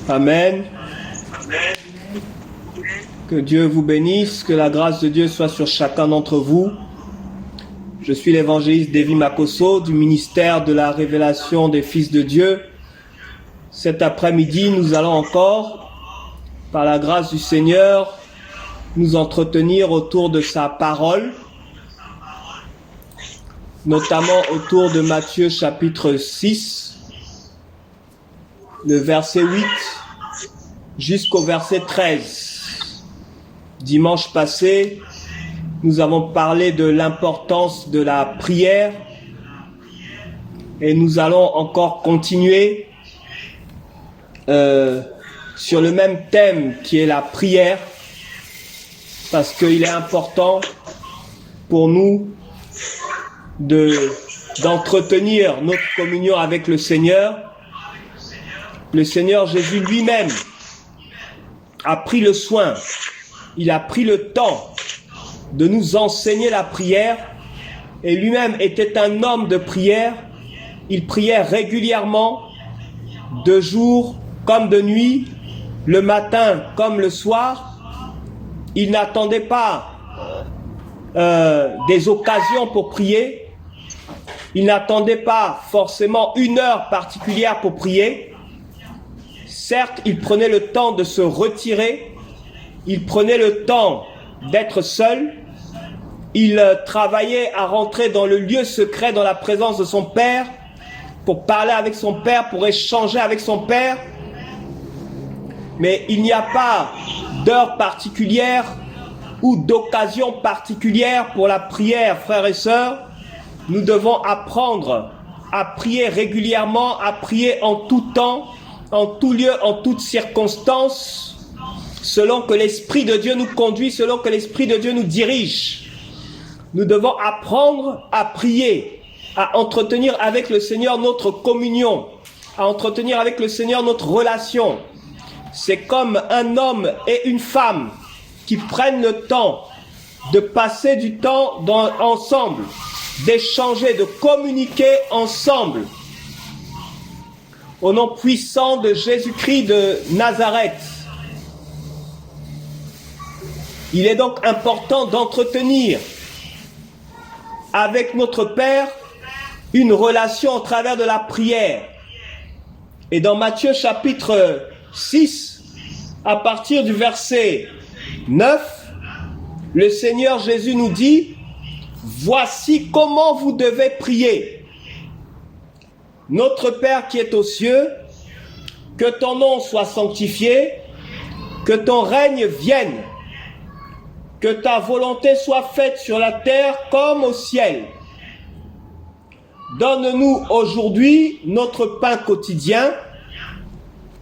Amen. Que Dieu vous bénisse, que la grâce de Dieu soit sur chacun d'entre vous. Je suis l'évangéliste Davy Makosso du ministère de la révélation des fils de Dieu. Cet après-midi, nous allons encore, par la grâce du Seigneur, nous entretenir autour de sa parole, notamment autour de Matthieu chapitre 6, le verset 8 jusqu'au verset 13. Dimanche passé, nous avons parlé de l'importance de la prière et nous allons encore continuer sur le même thème qui est la prière, parce qu'il est important pour nous d'entretenir notre communion avec le Seigneur. Le Seigneur Jésus lui-même a pris le soin, il a pris le temps de nous enseigner la prière, et lui-même était un homme de prière. Il priait régulièrement, de jour comme de nuit, le matin comme le soir. Il n'attendait pas des occasions pour prier. Il n'attendait pas forcément une heure particulière pour prier. Certes, il prenait le temps de se retirer, il prenait le temps d'être seul, il travaillait à rentrer dans le lieu secret, dans la présence de son Père, pour parler avec son Père, pour échanger avec son Père. Mais il n'y a pas d'heure particulière ou d'occasion particulière pour la prière, frères et sœurs. Nous devons apprendre à prier régulièrement, à prier en tout temps, en tout lieu, en toutes circonstances, selon que l'Esprit de Dieu nous conduit, selon que l'Esprit de Dieu nous dirige. Nous devons apprendre à prier, à entretenir avec le Seigneur notre communion, à entretenir avec le Seigneur notre relation. C'est comme un homme et une femme qui prennent le temps de passer du temps ensemble, d'échanger, de communiquer ensemble. Au nom puissant de Jésus-Christ de Nazareth. Il est donc important d'entretenir avec notre Père une relation au travers de la prière. Et dans Matthieu chapitre 6, à partir du verset 9, le Seigneur Jésus nous dit: « Voici comment vous devez prier. Notre Père qui est aux cieux, que ton nom soit sanctifié, que ton règne vienne, que ta volonté soit faite sur la terre comme au ciel. Donne-nous aujourd'hui notre pain quotidien.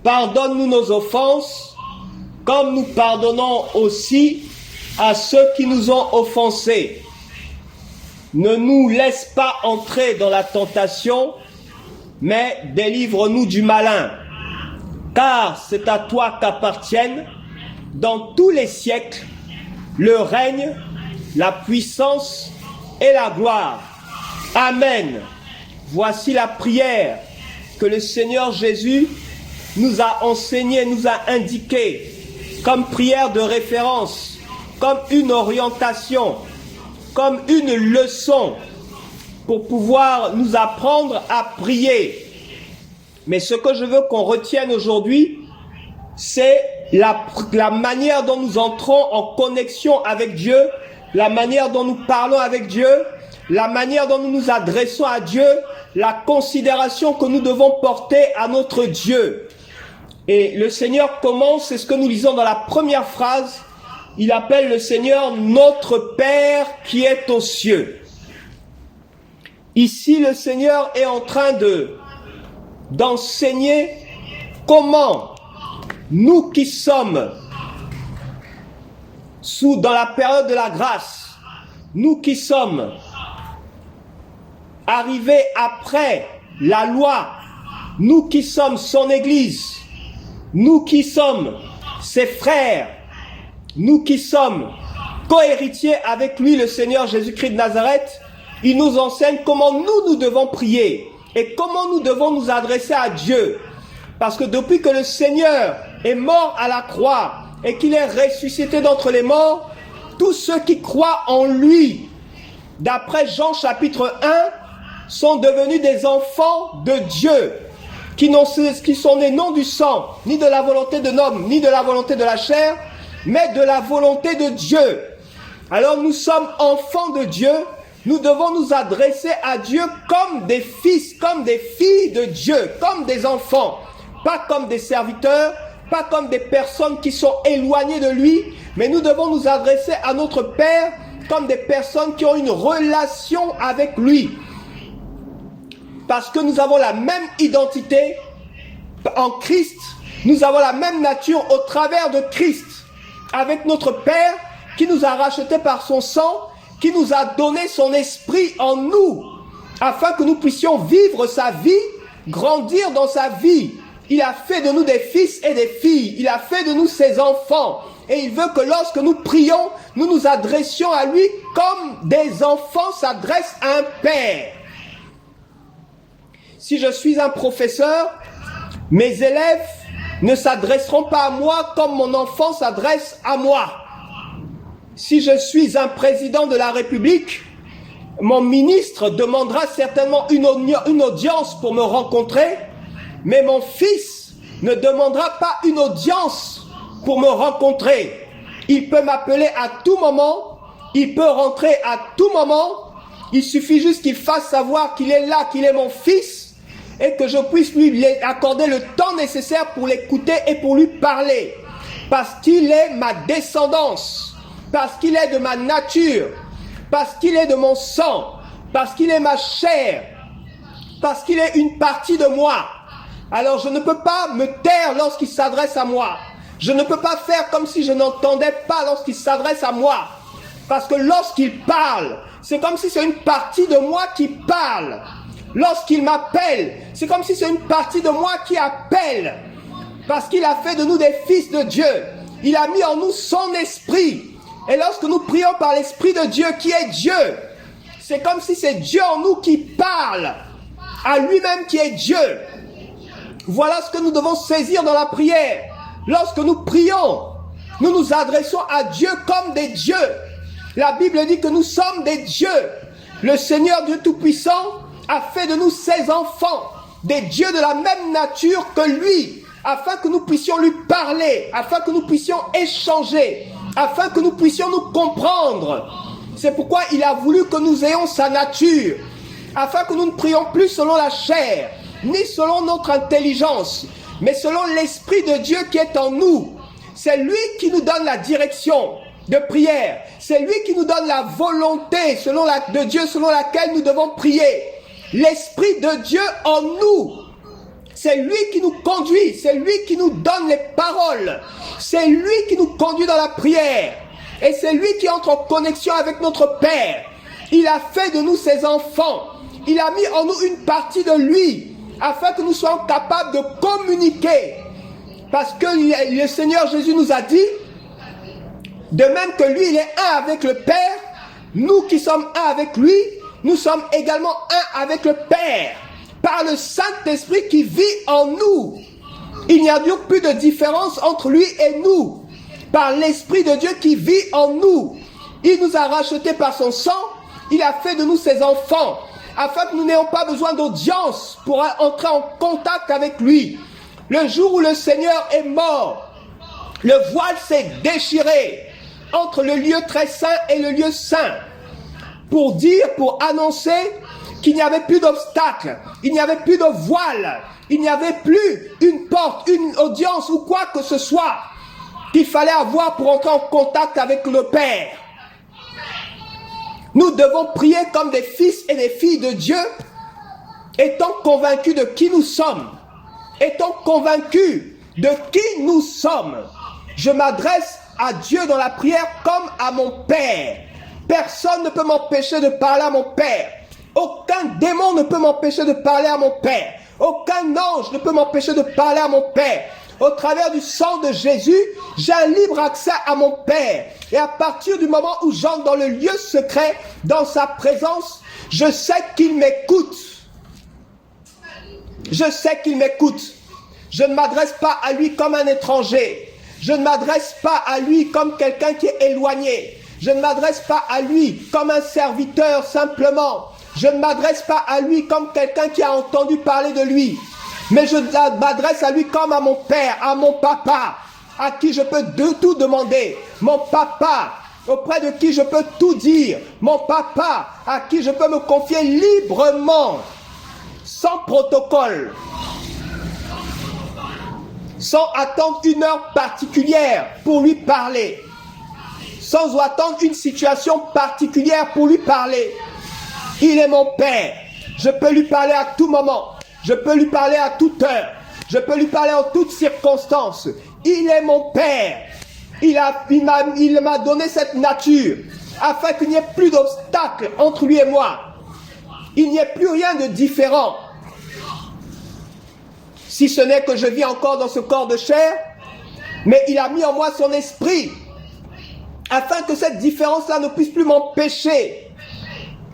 Pardonne-nous nos offenses, comme nous pardonnons aussi à ceux qui nous ont offensés. Ne nous laisse pas entrer dans la tentation, mais délivre-nous du malin. Car c'est à toi qu'appartiennent, dans tous les siècles, le règne, la puissance et la gloire. Amen. » Voici la prière que le Seigneur Jésus nous a enseignée, nous a indiquée comme prière de référence, comme une orientation, comme une leçon pour pouvoir nous apprendre à prier. Mais ce que je veux qu'on retienne aujourd'hui, c'est la manière dont nous entrons en connexion avec Dieu, la manière dont nous parlons avec Dieu, la manière dont nous nous adressons à Dieu, la considération que nous devons porter à notre Dieu. Et le Seigneur commence, c'est ce que nous lisons dans la première phrase, il appelle le Seigneur notre Père qui est aux cieux. Ici, le Seigneur est en train d'enseigner comment nous qui sommes dans la période de la grâce, nous qui sommes arrivés après la loi, nous qui sommes son Église, nous qui sommes ses frères, nous qui sommes co-héritiers avec lui, le Seigneur Jésus-Christ de Nazareth, il nous enseigne comment nous devons prier et comment nous devons nous adresser à Dieu. Parce que depuis que le Seigneur est mort à la croix et qu'il est ressuscité d'entre les morts, tous ceux qui croient en lui, d'après Jean chapitre 1, sont devenus des enfants de Dieu, qui sont nés non du sang, ni de la volonté de l'homme, ni de la volonté de la chair, mais de la volonté de Dieu. Alors nous sommes enfants de Dieu, nous devons nous adresser à Dieu comme des fils, comme des filles de Dieu, comme des enfants, pas comme des serviteurs, pas comme des personnes qui sont éloignées de lui, mais nous devons nous adresser à notre Père comme des personnes qui ont une relation avec lui. Parce que nous avons la même identité en Christ, nous avons la même nature au travers de Christ, avec notre Père qui nous a rachetés par son sang, qui nous a donné son esprit en nous, afin que nous puissions vivre sa vie, grandir dans sa vie. Il a fait de nous des fils et des filles, il a fait de nous ses enfants, et il veut que lorsque nous prions, nous nous adressions à lui comme des enfants s'adressent à un père. Si je suis un professeur, mes élèves ne s'adresseront pas à moi comme mon enfant s'adresse à moi. Si je suis un président de la République, mon ministre demandera certainement une audience pour me rencontrer, mais mon fils ne demandera pas une audience pour me rencontrer. Il peut m'appeler à tout moment, il peut rentrer à tout moment, il suffit juste qu'il fasse savoir qu'il est là, qu'il est mon fils, et que je puisse lui accorder le temps nécessaire pour l'écouter et pour lui parler. Parce qu'il est ma descendance, parce qu'il est de ma nature, parce qu'il est de mon sang, parce qu'il est ma chair, parce qu'il est une partie de moi. Alors je ne peux pas me taire lorsqu'il s'adresse à moi. Je ne peux pas faire comme si je n'entendais pas lorsqu'il s'adresse à moi. Parce que lorsqu'il parle, c'est comme si c'est une partie de moi qui parle. Lorsqu'il m'appelle, c'est comme si c'est une partie de moi qui appelle. Parce qu'il a fait de nous des fils de Dieu. Il a mis en nous son esprit. Et lorsque nous prions par l'esprit de Dieu qui est Dieu, c'est comme si c'est Dieu en nous qui parle à lui-même qui est Dieu. Voilà ce que nous devons saisir dans la prière. Lorsque nous prions, nous nous adressons à Dieu comme des dieux. La Bible dit que nous sommes des dieux. Le Seigneur Dieu Tout-Puissant a fait de nous ses enfants, des dieux de la même nature que lui, afin que nous puissions lui parler, afin que nous puissions échanger, afin que nous puissions nous comprendre. C'est pourquoi il a voulu que nous ayons sa nature, afin que nous ne prions plus selon la chair, ni selon notre intelligence, mais selon l'Esprit de Dieu qui est en nous. C'est lui qui nous donne la direction de prière. C'est lui qui nous donne la volonté de Dieu selon laquelle nous devons prier. L'Esprit de Dieu en nous. C'est lui qui nous conduit. C'est lui qui nous donne les paroles. C'est lui qui nous conduit dans la prière. Et c'est lui qui entre en connexion avec notre Père. Il a fait de nous ses enfants. Il a mis en nous une partie de lui, afin que nous soyons capables de communiquer. Parce que le Seigneur Jésus nous a dit, de même que lui, il est un avec le Père, nous qui sommes un avec lui, nous sommes également un avec le Père, par le Saint-Esprit qui vit en nous. Il n'y a donc plus de différence entre lui et nous, par l'Esprit de Dieu qui vit en nous. Il nous a rachetés par son sang, il a fait de nous ses enfants, afin que nous n'ayons pas besoin d'audience pour entrer en contact avec lui. Le jour où le Seigneur est mort, le voile s'est déchiré entre le lieu très saint et le lieu saint, pour annoncer qu'il n'y avait plus d'obstacle, il n'y avait plus de voile, il n'y avait plus une porte, une audience ou quoi que ce soit qu'il fallait avoir pour entrer en contact avec le Père. Nous devons prier comme des fils et des filles de Dieu, étant convaincus de qui nous sommes, étant convaincus de qui nous sommes. Je m'adresse à Dieu dans la prière comme à mon Père. Personne ne peut m'empêcher de parler à mon Père. Aucun démon ne peut m'empêcher de parler à mon Père. Aucun ange ne peut m'empêcher de parler à mon Père. Au travers du sang de Jésus, j'ai un libre accès à mon Père. Et à partir du moment où j'entre dans le lieu secret, dans sa présence, je sais qu'il m'écoute. Je sais qu'il m'écoute. Je ne m'adresse pas à lui comme un étranger. Je ne m'adresse pas à lui comme quelqu'un qui est éloigné. Je ne m'adresse pas à lui comme un serviteur simplement. Je ne m'adresse pas à lui comme quelqu'un qui a entendu parler de lui. Mais je m'adresse à lui comme à mon père, à mon papa, à qui je peux tout demander. Mon papa, auprès de qui je peux tout dire. Mon papa, à qui je peux me confier librement, sans protocole, sans attendre une heure particulière pour lui parler, sans attendre une situation particulière pour lui parler. Il est mon père. Je peux lui parler à tout moment. Je peux lui parler à toute heure. Je peux lui parler en toutes circonstances. Il est mon père. Il m'a donné cette nature afin qu'il n'y ait plus d'obstacle entre lui et moi. Il n'y ait plus rien de différent. Si ce n'est que je vis encore dans ce corps de chair, mais il a mis en moi son esprit afin que cette différence-là ne puisse plus m'empêcher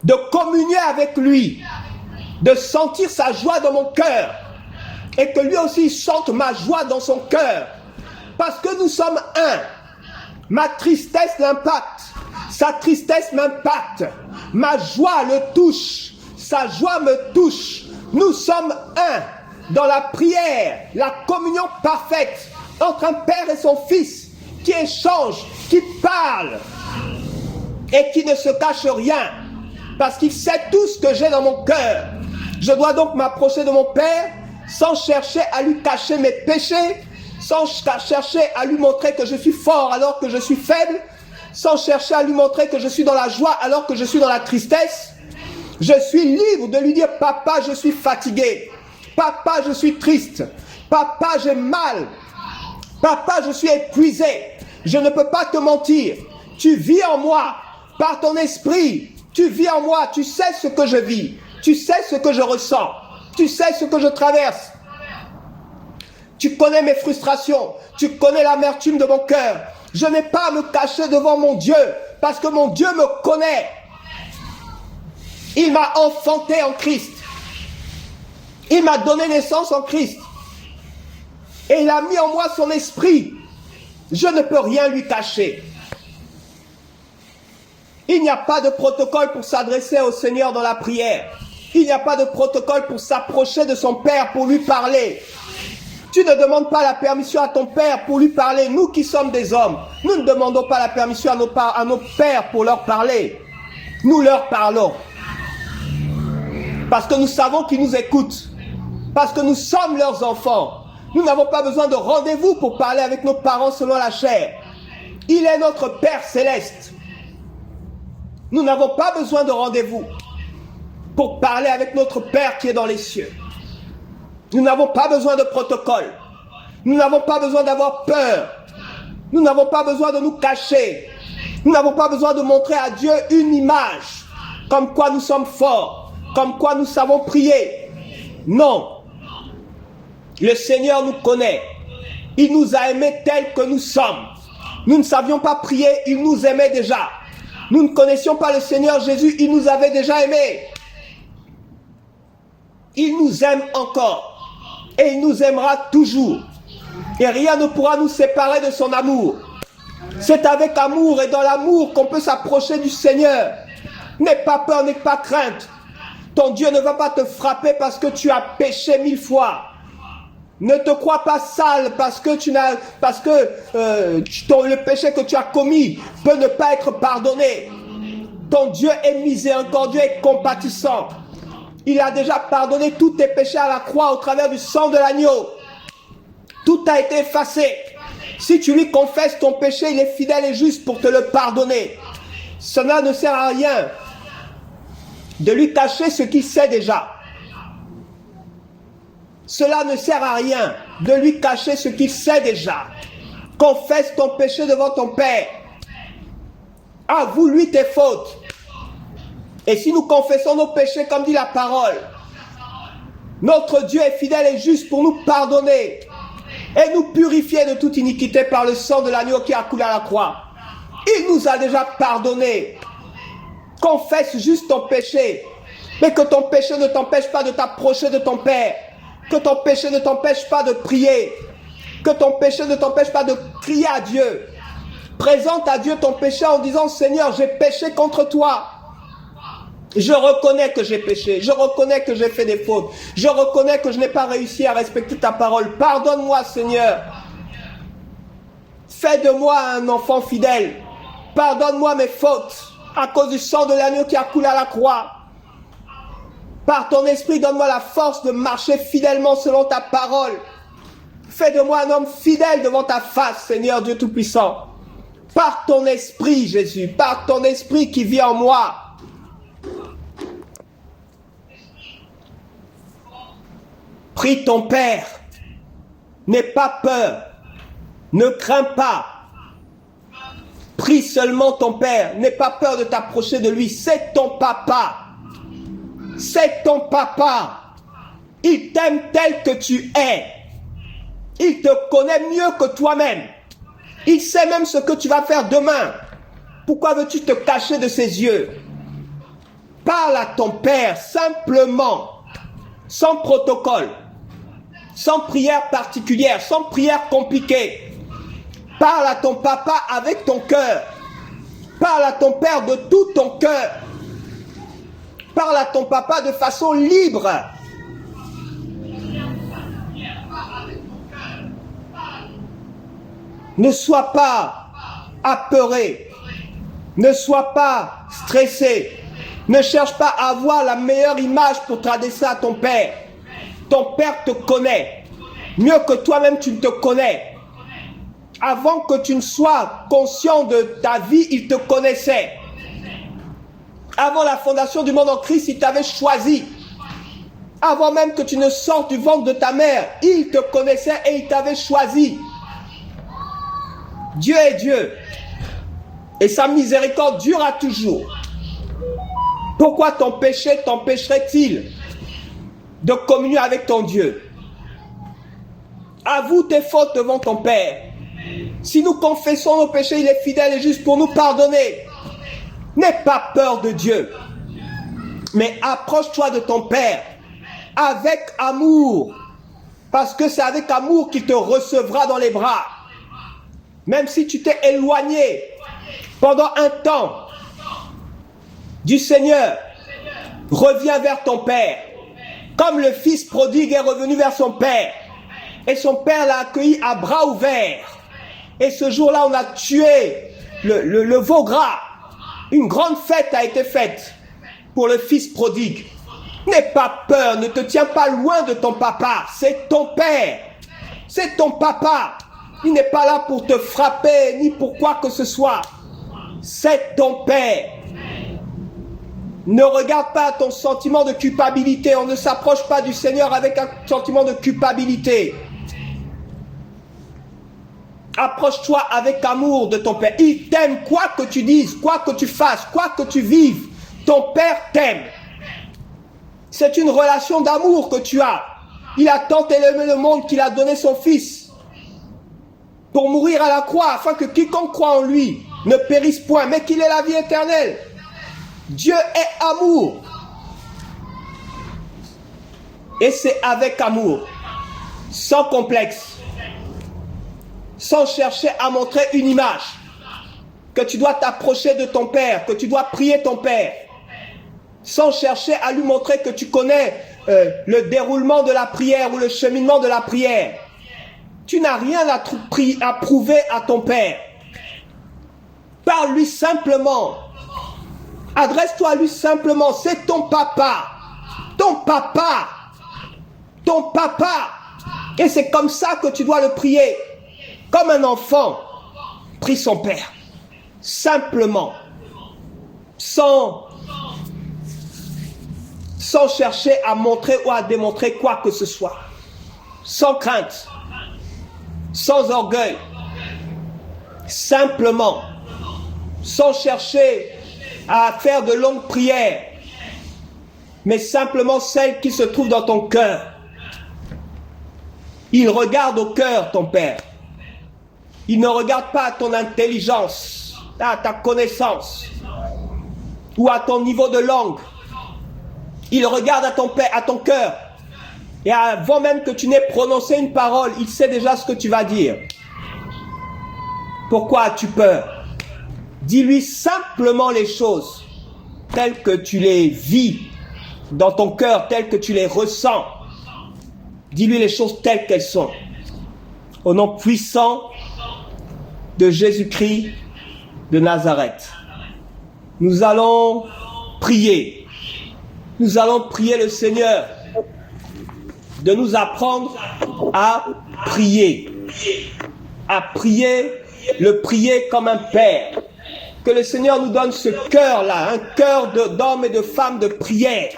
de communier avec lui, de sentir sa joie dans mon cœur et que lui aussi sente ma joie dans son cœur. Parce que nous sommes un. Ma tristesse l'impacte, sa tristesse m'impacte, ma joie le touche, sa joie me touche. Nous sommes un dans la prière, la communion parfaite entre un père et son fils qui échange, qui parle et qui ne se cache rien parce qu'il sait tout ce que j'ai dans mon cœur. Je dois donc m'approcher de mon père sans chercher à lui cacher mes péchés, sans chercher à lui montrer que je suis fort alors que je suis faible, sans chercher à lui montrer que je suis dans la joie alors que je suis dans la tristesse. Je suis libre de lui dire « Papa, je suis fatigué. Papa, je suis triste. Papa, j'ai mal. Papa, je suis épuisé. Je ne peux pas te mentir. Tu vis en moi par ton esprit. Tu vis en moi. Tu sais ce que je vis. Tu sais ce que je ressens. Tu sais ce que je traverse. Tu connais mes frustrations. Tu connais l'amertume de mon cœur. Je n'ai pas à me cacher devant mon Dieu parce que mon Dieu me connaît. Il m'a enfanté en Christ. Il m'a donné naissance en Christ. Et il a mis en moi son esprit. Je ne peux rien lui cacher. Il n'y a pas de protocole pour s'adresser au Seigneur dans la prière. Il n'y a pas de protocole pour s'approcher de son Père pour lui parler. Tu ne demandes pas la permission à ton Père pour lui parler. Nous qui sommes des hommes, nous ne demandons pas la permission à nos pères pour leur parler. Nous leur parlons. Parce que nous savons qu'ils nous écoutent. Parce que nous sommes leurs enfants. Nous n'avons pas besoin de rendez-vous pour parler avec nos parents selon la chair. Il est notre Père céleste. Nous n'avons pas besoin de rendez-vous pour parler avec notre Père qui est dans les cieux. Nous n'avons pas besoin de protocole. Nous n'avons pas besoin d'avoir peur. Nous n'avons pas besoin de nous cacher. Nous n'avons pas besoin de montrer à Dieu une image, comme quoi nous sommes forts, comme quoi nous savons prier. Non. Le Seigneur nous connaît. Il nous a aimés tels que nous sommes. Nous ne savions pas prier, il nous aimait déjà. Nous ne connaissions pas le Seigneur Jésus, il nous avait déjà aimés. Il nous aime encore. Et il nous aimera toujours. Et rien ne pourra nous séparer de son amour. C'est avec amour et dans l'amour qu'on peut s'approcher du Seigneur. N'aie pas peur, n'aie pas crainte. Ton Dieu ne va pas te frapper parce que tu as péché 1000 fois. Ne te crois pas sale parce que le péché que tu as commis peut ne pas être pardonné. Ton Dieu est miséricordieux et compatissant. Il a déjà pardonné tous tes péchés à la croix au travers du sang de l'agneau. Tout a été effacé. Si tu lui confesses ton péché, il est fidèle et juste pour te le pardonner. Cela ne sert à rien de lui cacher ce qu'il sait déjà. Cela ne sert à rien de lui cacher ce qu'il sait déjà. Confesse ton péché devant ton Père. Avoue-lui tes fautes. Et si nous confessons nos péchés comme dit la parole, notre Dieu est fidèle et juste pour nous pardonner et nous purifier de toute iniquité par le sang de l'agneau qui a coulé à la croix. Il nous a déjà pardonné. Confesse juste ton péché, mais que ton péché ne t'empêche pas de t'approcher de ton Père. Que ton péché ne t'empêche pas de prier. Que ton péché ne t'empêche pas de crier à Dieu. Présente à Dieu ton péché en disant, Seigneur, j'ai péché contre toi. Je reconnais que j'ai péché. Je reconnais que j'ai fait des fautes. Je reconnais que je n'ai pas réussi à respecter ta parole. Pardonne-moi, Seigneur. Fais de moi un enfant fidèle. Pardonne-moi mes fautes à cause du sang de l'agneau qui a coulé à la croix. Par ton esprit, donne-moi la force de marcher fidèlement selon ta parole. Fais de moi un homme fidèle devant ta face, Seigneur Dieu Tout-Puissant. Par ton esprit, Jésus, par ton esprit qui vit en moi. Prie ton Père. N'aie pas peur. Ne crains pas. Prie seulement ton Père. N'aie pas peur de t'approcher de lui. C'est ton papa. C'est ton papa. Il t'aime tel que tu es. Il te connaît mieux que toi-même. Il sait même ce que tu vas faire demain. Pourquoi veux-tu te cacher de ses yeux? Parle à ton Père simplement, sans protocole, sans prière particulière, sans prière compliquée. Parle à ton papa avec ton cœur. Parle à ton Père de tout ton cœur. Parle à ton papa de façon libre. Ne sois pas apeuré. Ne sois pas stressé. Ne cherche pas à avoir la meilleure image pour t'adresser à ton Père. Ton Père te connaît. Mieux que toi-même tu ne te connais. Avant que tu ne sois conscient de ta vie, il te connaissait. Avant la fondation du monde en Christ, il t'avait choisi. Avant même que tu ne sortes du ventre de ta mère, il te connaissait et il t'avait choisi. Dieu est Dieu. Et sa miséricorde durera toujours. Pourquoi ton péché t'empêcherait-il de communier avec ton Dieu? Avoue tes fautes devant ton Père. Si nous confessons nos péchés, il est fidèle et juste pour nous pardonner. N'aie pas peur de Dieu, mais approche-toi de ton Père avec amour, parce que c'est avec amour qu'il te recevra dans les bras. Même si tu t'es éloigné pendant un temps du Seigneur, reviens vers ton Père, comme le fils prodigue est revenu vers son Père, et son Père l'a accueilli à bras ouverts. Et ce jour-là, on a tué le veau gras. Une grande fête a été faite pour le fils prodigue. N'aie pas peur, ne te tiens pas loin de ton papa. C'est ton Père. C'est ton papa. Il n'est pas là pour te frapper, ni pour quoi que ce soit. C'est ton Père. Ne regarde pas ton sentiment de culpabilité. On ne s'approche pas du Seigneur avec un sentiment de culpabilité. Approche-toi avec amour de ton Père. Il t'aime, quoi que tu dises, quoi que tu fasses, quoi que tu vives. Ton Père t'aime. C'est une relation d'amour que tu as. Il a tant aimé le monde qu'il a donné son Fils pour mourir à la croix, afin que quiconque croit en lui ne périsse point, mais qu'il ait la vie éternelle. Dieu est amour. Et c'est avec amour, sans complexe, sans chercher à montrer une image, que tu dois t'approcher de ton Père, que tu dois prier ton Père, sans chercher à lui montrer que tu connais le déroulement de la prière ou le cheminement de la prière. Tu n'as rien à prouver à ton Père. Parle-lui simplement. Adresse-toi à lui simplement. C'est ton papa. Ton papa. Ton papa. Et c'est comme ça que tu dois le prier. Comme un enfant. Prie son Père. Simplement. Sans chercher à montrer ou à démontrer quoi que ce soit. Sans crainte. Sans orgueil. Simplement. Sans chercher à faire de longues prières, mais simplement celles qui se trouvent dans ton cœur. Il regarde au cœur, ton Père. Il ne regarde pas à ton intelligence, à ta connaissance, ou à ton niveau de langue. Il regarde à ton Père, à ton cœur. Et avant même que tu n'aies prononcé une parole, il sait déjà ce que tu vas dire. Pourquoi as-tu peur? Dis-lui simplement les choses telles que tu les vis dans ton cœur, telles que tu les ressens. Dis-lui les choses telles qu'elles sont. Au nom puissant de Jésus-Christ de Nazareth. Nous allons prier. Nous allons prier le Seigneur de nous apprendre à prier. À prier, le prier comme un père. Que le Seigneur nous donne ce cœur-là, un cœur d'hommes et de femmes de prière,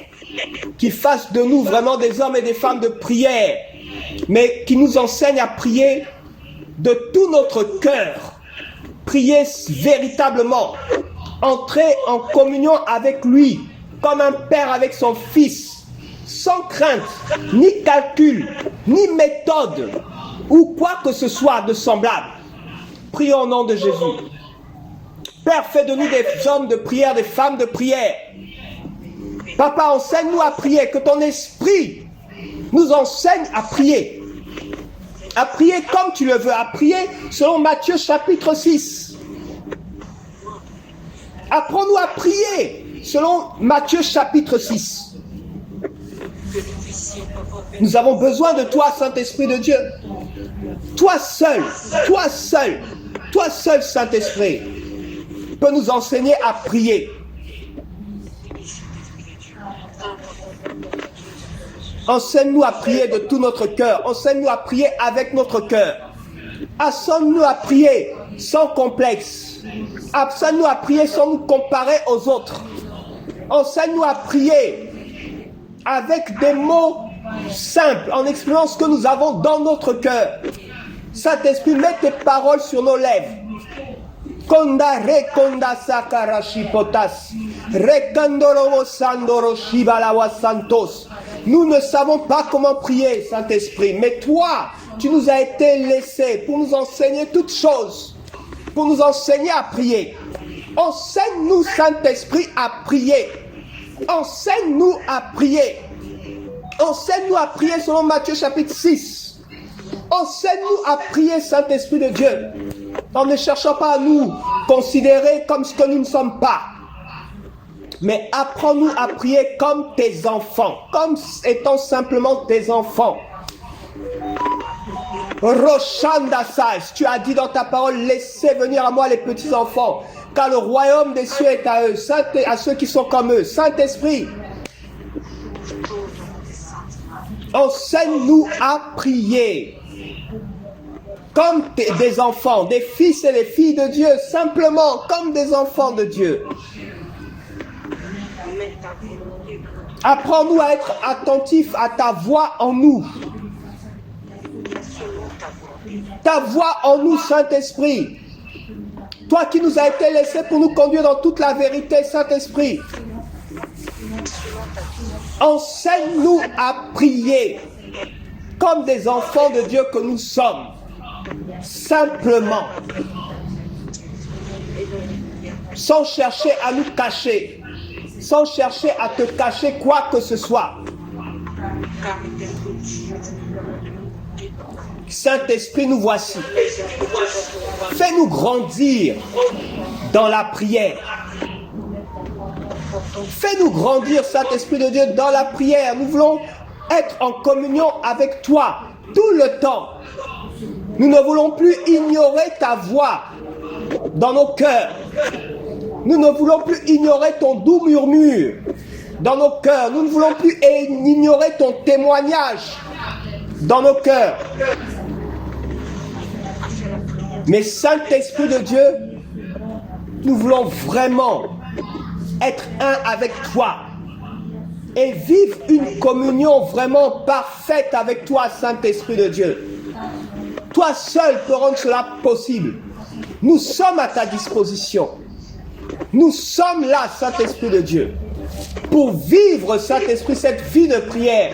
qui fasse de nous vraiment des hommes et des femmes de prière, mais qui nous enseigne à prier de tout notre cœur, prier véritablement, entrer en communion avec lui, comme un père avec son fils, sans crainte, ni calcul, ni méthode, ou quoi que ce soit de semblable. Prions au nom de Jésus. Père, fais de nous des hommes de prière, des femmes de prière. Papa, enseigne-nous à prier, que ton esprit nous enseigne à prier. À prier comme tu le veux, à prier selon Matthieu chapitre 6. Apprends-nous à prier selon Matthieu chapitre 6. Nous avons besoin de toi, Saint-Esprit de Dieu. Toi seul, Saint-Esprit, peut nous enseigner à prier. Enseigne-nous à prier de tout notre cœur. Enseigne-nous à prier avec notre cœur. Enseigne-nous à prier sans complexe. Enseigne-nous à prier sans nous comparer aux autres. Enseigne-nous à prier avec des mots simples, en exprimant ce que nous avons dans notre cœur. Saint-Esprit, mets tes paroles sur nos lèvres. Konda rekonda sakarashi potas. Rekandoro sandoro shibalawa santos. Nous ne savons pas comment prier, Saint-Esprit, mais toi, tu nous as été laissé pour nous enseigner toutes choses, pour nous enseigner à prier. Enseigne-nous, Saint-Esprit, à prier. Enseigne-nous à prier. Enseigne-nous à prier selon Matthieu chapitre 6. Enseigne-nous à prier, Saint-Esprit de Dieu, en ne cherchant pas à nous considérer comme ce que nous ne sommes pas. Mais apprends-nous à prier comme tes enfants, comme étant simplement tes enfants. Roshandasai, tu as dit dans ta parole, laissez venir à moi les petits enfants, car le royaume des cieux est à eux, à ceux qui sont comme eux. Saint-Esprit, enseigne-nous à prier comme des enfants, des fils et des filles de Dieu, simplement comme des enfants de Dieu. Apprends-nous à être attentifs à ta voix en nous. Ta voix en nous, Saint-Esprit. Toi qui nous as été laissé pour nous conduire dans toute la vérité, Saint-Esprit. Enseigne-nous à prier comme des enfants de Dieu que nous sommes. Simplement. Sans chercher à nous cacher. Sans chercher à te cacher quoi que ce soit. Saint-Esprit, nous voici. Fais-nous grandir dans la prière. Fais-nous grandir, Saint-Esprit de Dieu, dans la prière. Nous voulons être en communion avec toi tout le temps. Nous ne voulons plus ignorer ta voix dans nos cœurs. Nous ne voulons plus ignorer ton doux murmure dans nos cœurs. Nous ne voulons plus ignorer ton témoignage dans nos cœurs. Mais Saint-Esprit de Dieu, nous voulons vraiment être un avec toi et vivre une communion vraiment parfaite avec toi, Saint-Esprit de Dieu. Toi seul peux rendre cela possible. Nous sommes à ta disposition. Nous sommes là, Saint-Esprit de Dieu, pour vivre, Saint-Esprit, cette vie de prière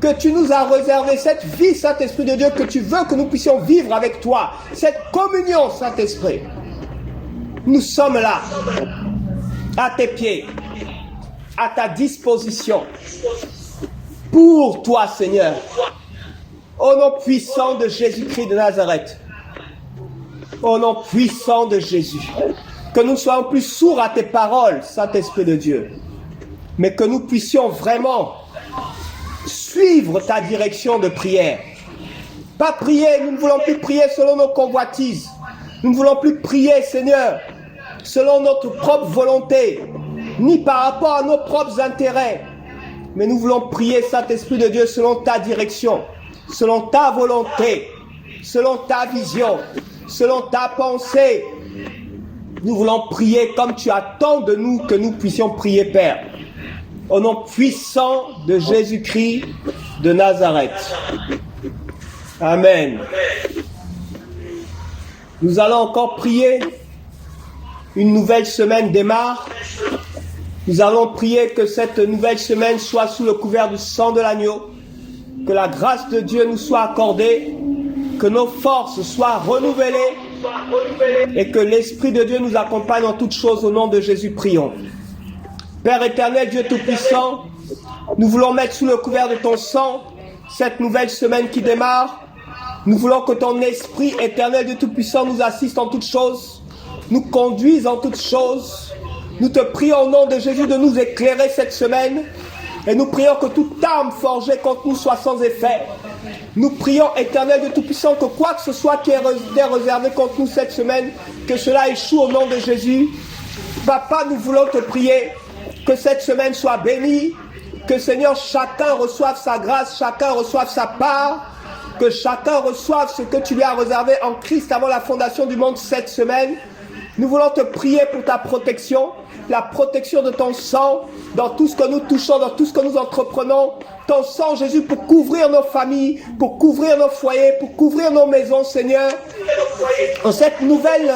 que tu nous as réservée, cette vie, Saint-Esprit de Dieu, que tu veux que nous puissions vivre avec toi, cette communion, Saint-Esprit. Nous sommes là, à tes pieds, à ta disposition, pour toi, Seigneur. Au nom puissant de Jésus-Christ de Nazareth. Au nom puissant de Jésus. Que nous ne soyons plus sourds à tes paroles, Saint-Esprit de Dieu. Mais que nous puissions vraiment suivre ta direction de prière. Pas prier, nous ne voulons plus prier selon nos convoitises. Nous ne voulons plus prier, Seigneur, selon notre propre volonté, ni par rapport à nos propres intérêts. Mais nous voulons prier, Saint-Esprit de Dieu, selon ta direction, selon ta volonté, selon ta vision, selon ta pensée. Nous voulons prier comme tu attends de nous que nous puissions prier, Père. Au nom puissant de Jésus-Christ de Nazareth. Amen. Nous allons encore prier. Une nouvelle semaine démarre. Nous allons prier que cette nouvelle semaine soit sous le couvert du sang de l'agneau. Que la grâce de Dieu nous soit accordée. Que nos forces soient renouvelées. Et que l'Esprit de Dieu nous accompagne en toutes choses. Au nom de Jésus, prions. Père éternel, Dieu Tout-Puissant, nous voulons mettre sous le couvert de ton sang cette nouvelle semaine qui démarre. Nous voulons que ton Esprit éternel, Dieu Tout-Puissant, nous assiste en toutes choses, nous conduise en toutes choses. Nous te prions au nom de Jésus de nous éclairer cette semaine et nous prions que toute arme forgée contre nous soit sans effet. Nous prions, éternel Dieu Tout-Puissant, que quoi que ce soit qui est réservé contre nous cette semaine, que cela échoue au nom de Jésus. Papa, nous voulons te prier que cette semaine soit bénie, que Seigneur, chacun reçoive sa grâce, chacun reçoive sa part, que chacun reçoive ce que tu lui as réservé en Christ avant la fondation du monde cette semaine. Nous voulons te prier pour ta protection, la protection de ton sang, dans tout ce que nous touchons, dans tout ce que nous entreprenons. Ton sang, Jésus, pour couvrir nos familles, pour couvrir nos foyers, pour couvrir nos maisons, Seigneur. En cette nouvelle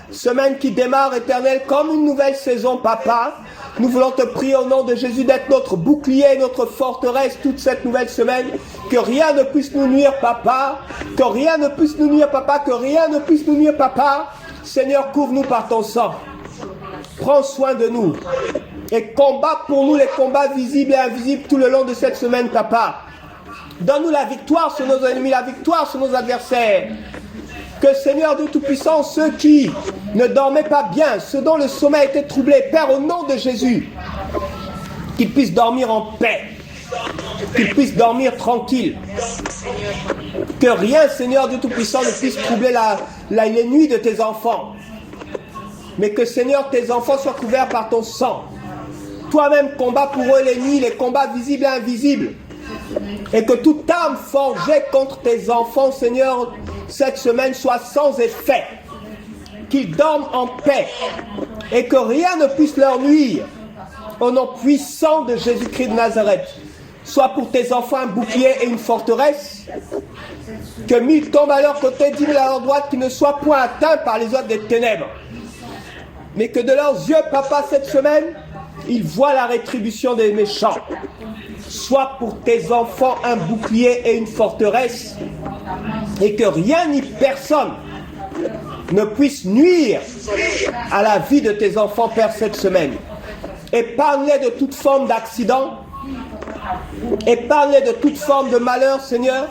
semaine qui démarre, éternel, comme une nouvelle saison, Papa, nous voulons te prier au nom de Jésus d'être notre bouclier, notre forteresse toute cette nouvelle semaine. Que rien ne puisse nous nuire, Papa. Que rien ne puisse nous nuire, Papa. Que rien ne puisse nous nuire, Papa. Seigneur, couvre-nous par ton sang. Prends soin de nous. Et combat pour nous les combats visibles et invisibles tout le long de cette semaine, Papa. Donne-nous la victoire sur nos ennemis, la victoire sur nos adversaires. Que Seigneur Dieu Tout-Puissant, ceux qui ne dormaient pas bien, ceux dont le sommeil était troublé, Père, au nom de Jésus, qu'ils puissent dormir en paix, qu'ils puissent dormir tranquilles. Que rien, Seigneur Dieu Tout-Puissant, ne puisse troubler les nuits de tes enfants. Mais que, Seigneur, tes enfants soient couverts par ton sang. Toi-même combats pour eux les nuits, les combats visibles et invisibles. Et que toute arme forgée contre tes enfants, Seigneur, cette semaine soit sans effet. Qu'ils dorment en paix. Et que rien ne puisse leur nuire. Au nom puissant de Jésus-Christ de Nazareth. Sois pour tes enfants un bouclier et une forteresse. Que 1000 tombent à leur côté, 10 000 à leur droite, qui ne soient point atteints par les œuvres des ténèbres. Mais que de leurs yeux, Papa, cette semaine, ils voient la rétribution des méchants. Sois pour tes enfants un bouclier et une forteresse, et que rien ni personne ne puisse nuire à la vie de tes enfants, Père, cette semaine. Épargne-les de toute forme d'accident, épargne-les de toute forme de malheur, Seigneur.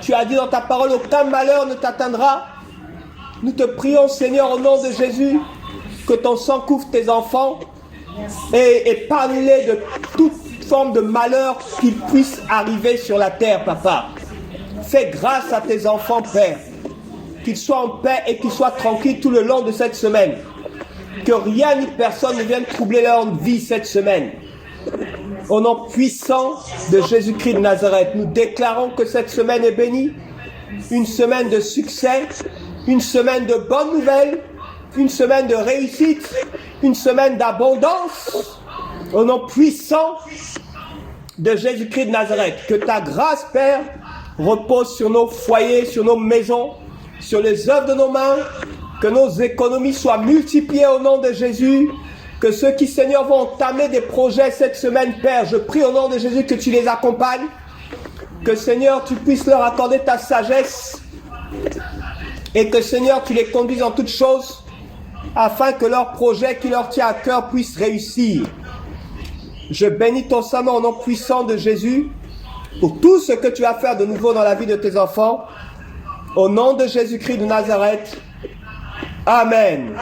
Tu as dit dans ta parole, aucun malheur ne t'atteindra. Nous te prions, Seigneur, au nom de Jésus, que ton sang couvre tes enfants et épargne-les de toute forme de malheur qui puisse arriver sur la terre, Papa. Fais grâce à tes enfants, Père, qu'ils soient en paix et qu'ils soient tranquilles tout le long de cette semaine. Que rien ni personne ne vienne troubler leur vie cette semaine. Au nom puissant de Jésus-Christ de Nazareth, nous déclarons que cette semaine est bénie, une semaine de succès, une semaine de bonnes nouvelles, une semaine de réussite, une semaine d'abondance. Au nom puissant de Jésus-Christ de Nazareth, que ta grâce, Père, repose sur nos foyers, sur nos maisons, sur les œuvres de nos mains, que nos économies soient multipliées au nom de Jésus, que ceux qui, Seigneur, vont entamer des projets cette semaine, Père, je prie au nom de Jésus que tu les accompagnes, que, Seigneur, tu puisses leur accorder ta sagesse et que, Seigneur, tu les conduises en toutes choses afin que leur projet qui leur tient à cœur puisse réussir. Je bénis ton Saint-Nom au nom puissant de Jésus pour tout ce que tu vas faire de nouveau dans la vie de tes enfants. Au nom de Jésus-Christ de Nazareth. Amen.